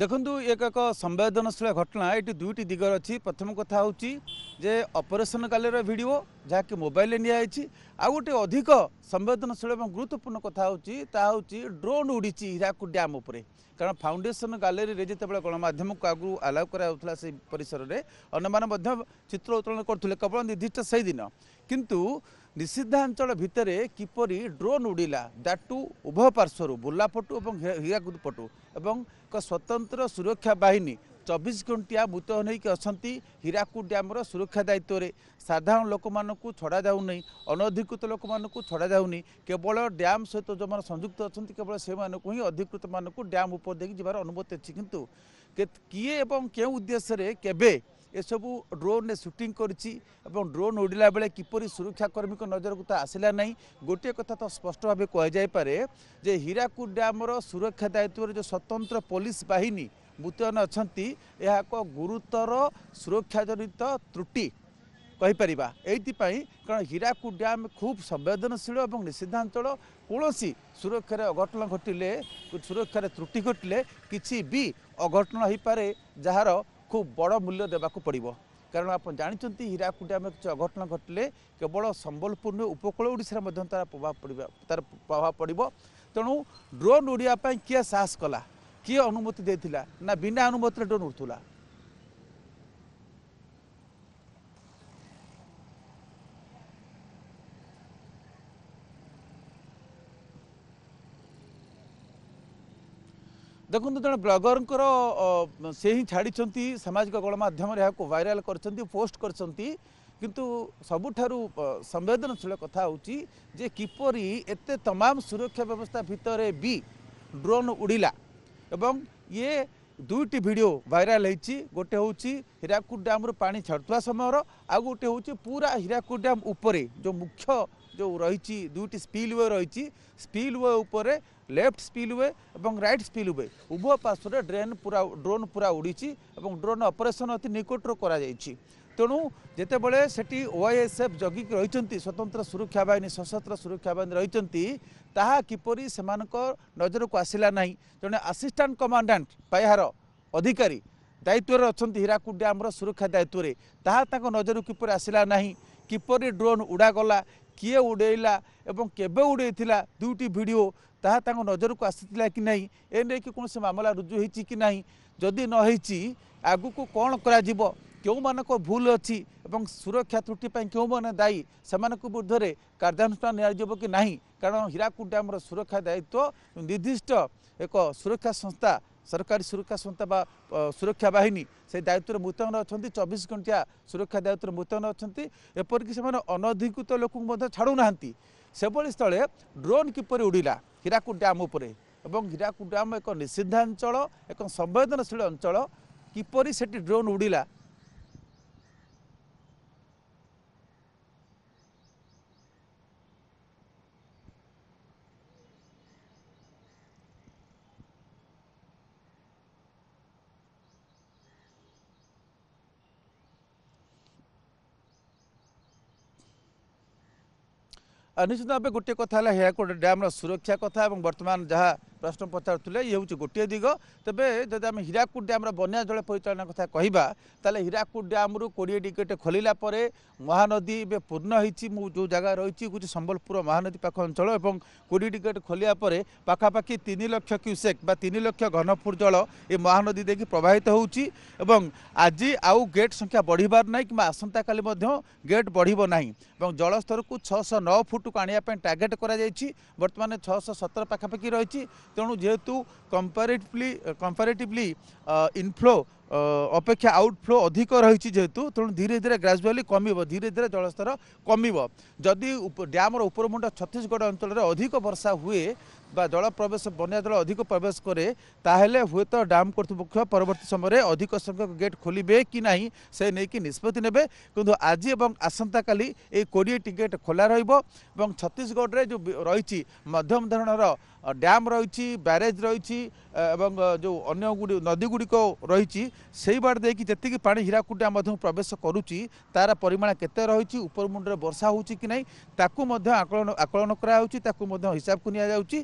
देखु एक संवेदनशील घटना ये दुईटी दिगर अच्छी। प्रथम कथा हूँ जे ऑपरेशन कालीर वीडियो जहाँकि मोबाइल नियाई आ गोटे अधिक संवेदनशील और गुरुत्वपूर्ण कथा हूँ ड्रोन उड़ी हीराकुद डैम उपरे। कारण फाउंडेशन गैलेरी रे जिते गणमाध्यम को आगु आलाउ करा से परिसर में अन्य चित्र उत्तोलन करते केवल निर्दिष्ट से दिन किंतु निषिद्धांचल भितर किपरि ड्रोन उड़िला दैटू उभय पार्श्वर बुर्लापटु और हीराकुद पटु एवं एक स्वतंत्र सुरक्षा बाहिनी 24 घंटिया मुतयन होकर अच्छा हीराकुद डैम्र सुरक्षा दायित्व में। साधारण लोक मानू छड़ा जाऊनी, अनधिकृत लोक मानू छड़ा जाऊनी, केवल डैम सहित जो मैंने संयुक्त अच्छा केवल से ही अधिकृत मानू डैम उपर देखिए जबार अनुमति अच्छी। किंतु किए एवं क्यों उद्देश्य केबे एसबू ड्रोन ने शूटिंग करिछि एवं ड्रोन उड़िला बेले किपरि सुरक्षाकर्मी को नजर को तो आसला नहीं। गोटे कथा तो स्पष्ट भाव कह जाय पारे जे हीराकुद डैम्र सुरक्षा दायित्व जो स्वतंत्र पुलिस बाहिनी मुतयन अच्छा यह एक गुरुतर सुरक्षा जनित त्रुटि कहीपर। ये कारण हीराकुद डैम खूब संवेदनशील और निषिद्धांचल कौन सुरक्षा अघटन घटिले सुरक्षा त्रुटि घटिले किसी भी अघटन हो पारे जार खूब बड़ मूल्य देवाक पड़ो। कारण आप जानते हीराकुद डैम किसी अघटन घटिले केवल संबलपुर उपकूल ओडिशा तार प्रभाव पड़ो। तेणु ड्रोन उड़िया किए साहस कला, किए अनुमति देथिला ना बिना अनुमति ड्रोन उड़ूला। देखो जन ब्लगर से ही छाड़ी सामाजिक गणमाध्यम यहाँ वायरल कर पोस्ट कर किंतु सबुठारु संवेदनशील कथा हूँ जे किपरि एते तमाम सुरक्षा व्यवस्था भितर भी ड्रोन उड़िला एवं ये दुईटी वीडियो वायरल होती। गोटे हूँ हीराकुद डैम्रु पानी छाड़ुवा समय आ गोटे हूँ पूरा हीराकुद डैम उपरे जो मुख्य जो रही दुईटी स्पिलवे रही स्पिलवे उपरे लेफ्ट स्पिलवे और राइट स्पिलवे उभय पार्श्व ड्रोन पूरा उड़ी ड्रोन ऑपरेशन अति निकटर करा जायछि। तेणु जितेबले सेठी ओआईएसएफ जगिक रही स्वतंत्र सुरक्षा बाहिनी सशस्त्र सुरक्षा बाहिनी रही ताहा किपरि सेमानक नजर को आसला नहीं। जड़े असिस्टेंट कमांडेंट पाइहार अधिकारी दायित्व अच्छा हीराकुद डैम्र सुरक्षा दायित्व में ताहा तांको नजर किपरि आसला नहीं। किपरि ड्रोन उड़ागला, किए उड़ेला एवं केबे उड़ेइथिला दुईटी वीडियो ताहा तांको नजर को आसीथिला कि नहीं ए नै कि कोनसे मामला रुजु होईची कि नहीं, जदि न होईची आगु को कोन करा जिवो, क्यों मानक भूल अच्छी एवं सुरक्षा त्रुटि क्यों मैंने दायी से विरुद्ध कार्यानुष्ठान नियाजिबो कि नहीं। कारण हीराकुद डैम्र सुरक्षा दायित्व निर्दिष्ट एक सुरक्षा संस्था सरकारी सुरक्षा संस्था बा सुरक्षा बाहिनी से दायित्व मुतयन अच्छा 24 घंटिया सुरक्षा दायित्व मुतयन अच्छा। एपरिक से अनधिकृत लोक छाड़ू ना से स्थले ड्रोन किपरि उड़िला हीराकुद डैम उपरे एवं हीराकुद डैम एक निषिद्धांचल एक संवेदनशील अंचल किपरि सेठी ड्रोन उड़िला। निश्चित भाव गोटे कथा है हीराकुद डैम्र सुरक्षा कथा और बर्तमान जहाँ प्रश्न पचारुले ये हूँ गोटे दिग। तेबे जदि आम हीराकुद डैम्र बन्या जल परिचालन कथा कहवा ताले हीराकुद डैम्रु 20 टिकेट खोलिला परे महानदी ए पूर्ण होती जो जगह रही कुछ संबलपुर महानदी पाख अंचल और 20 टिकेट खोलिया परे पाखापाखि 3 लाख क्यूसेक बा 3 लाख घनफुट जल ये महानदी देखिए प्रवाहित होउची एवं आज आउ गेट संख्या बढ़िबार नहीं कि आसंता काली गेट बढ़िबो नहीं एवं जलस्तर को 609 फुट को आनिया टार्गेट करा जायछि। वर्तमान 617 पाखापाखि रही। तेणु जेहेतु कंपैरेटिवली इनफ्लो अपेक्षा आउटफ्लो अधिक रही जेहेतु तेणु धीरे धीरे ग्राजुअली कमिबो, धीरे धीरे जलस्तर कमिबो। जदि डैम्र उपरमुंड छत्तीसगढ़ अंचल अधिक वर्षा हुए बा जल प्रवेश बन्या जल अधिक प्रवेश करे ताहेले हुए तो डैम कर्तृपक्ष परवर्ती समय अधिक संख्यक गेट खोलिबे कि नहीं से नहीं निष्पत्ति नेबे। किंतु आज एवं आसंता काली ए 20 टिकेट खोला रहिबो एवं छत्तीसगढ़ रे जो रही मध्यम धरणर डैम रही ब्यारेज रही एवं जो अन्य नदी गुड़िक रही से बाड़ देखिए जी पानी हीराकुद डैम प्रवेश करुच्ची तार परिमाण केते रही उपरमुंडे वर्षा होची कि नहीं ताकू आकलन कराउची ताकू हिसाब को निया जाउची।